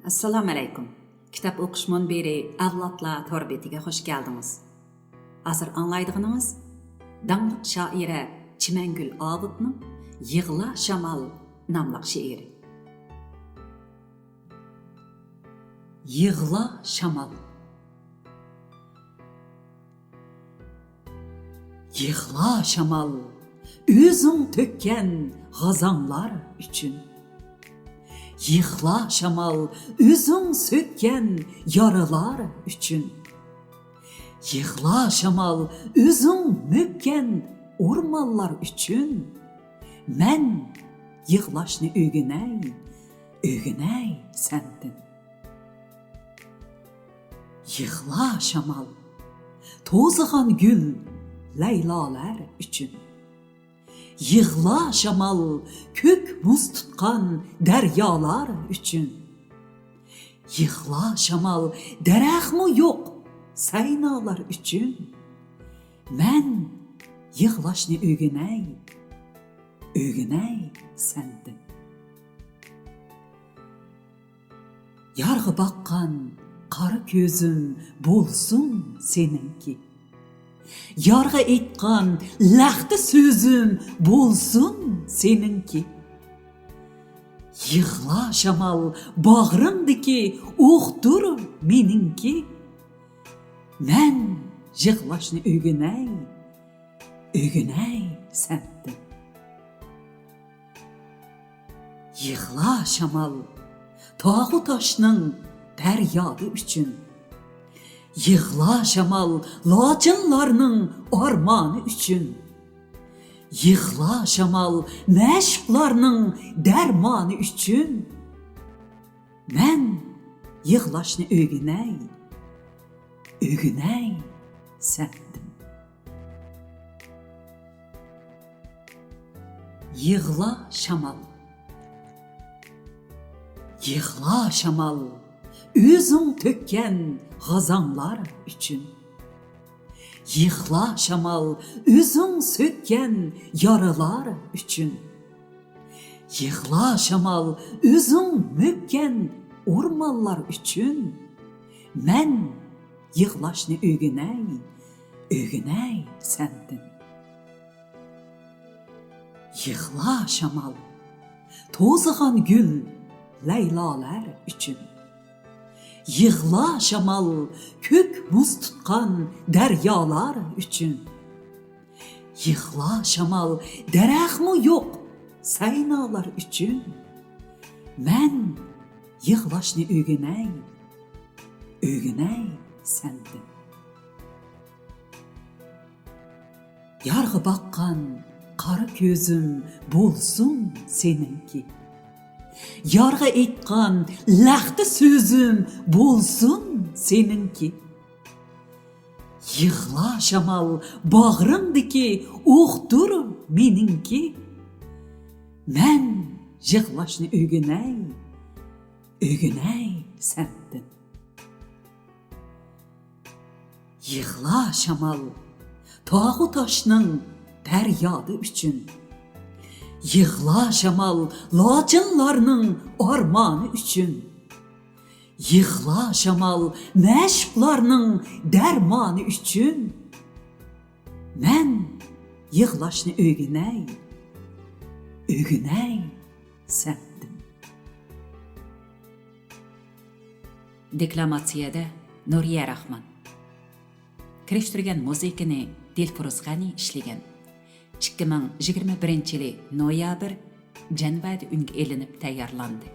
Assalamu alaykum. Kitap o'qish munbiri avlodlar torbetiga xush keldingiz. Hozir anglaydiganimiz dangliq shoira Chimangul Obidning Yig'la shamol nomli she'ri. Yig'la shamol. Yig'la shamol, o'zing to'kkan g'azonlar uchun. Yig'la shamol, o'zing so'kkan yaralar uchun. Yig'la shamol, o'zing mo'kkan o'rmonlar uchun. Men yig'lashni o'ginay sendin. Yig'la shamol, to'zg'an gul laylolar uchun. Yig'la shamol, ko'k muz tutgan daryolar uchun. Yig'la shamol, daraxtmi yo'q saynolar uchun. Men yig'lashni o'ginay sendin. Yarg'i baqqan qora ko'zim bo'lsin seninki. Yarg'a aytgan laxta so'zim bo'lsin seninki. Yig'la shamol, bag'rimdiki o'qtir meninki. Men yig'lashni o'ginay sendin. Yig'la shamol, tog'u toshning daryosi uchun. Yig'la shamol, lochinlarning armoni uchun. Yig'la shamol, mashqlarning darmoni uchun. Men yig'lashni o'ginay sendin. Yig'la shamol. Yig'la shamol, o'zing to'kkan g'azonlar uchun. Yig'la shamol, o'zing so'kkan yaralar uchun. Yig'la shamol, o'zing mo'kkan o'rmonlar uchun. Men yig'lashni o'ginay sendin. Yig'la shamol, to'zg'an gul laylolar uchun. Yig'la shamol, ko'k muz tutgan daryolar uchun. Yig'la shamol, daraxtmi yo'q saynolar uchun. Men yig'lashni o'ginay sendin. Yarg'i baqqan qora ko'zim bo'lsin seninki. Yarg'a aytgan laxta so'zim bo'lsin seninki. Yig'la shamol, bag'rimdiki o'qtir meninki. Men yig'lashni o'ginay sendin. Yig'la shamol, tog'u toshning daryosi uchun. Yig'la shamol, lochinlarning armoni uchun. Yig'la shamol, mashqlarning darmoni uchun. Men yig'lashni o'ginay sendin. Deklamatsiyada Nuriya Rahman. Kirishtirgan muzikani Dilfuruz G'ani ishlagan. 2021 yili noyabr Janbada unga elinib tayyorlandi.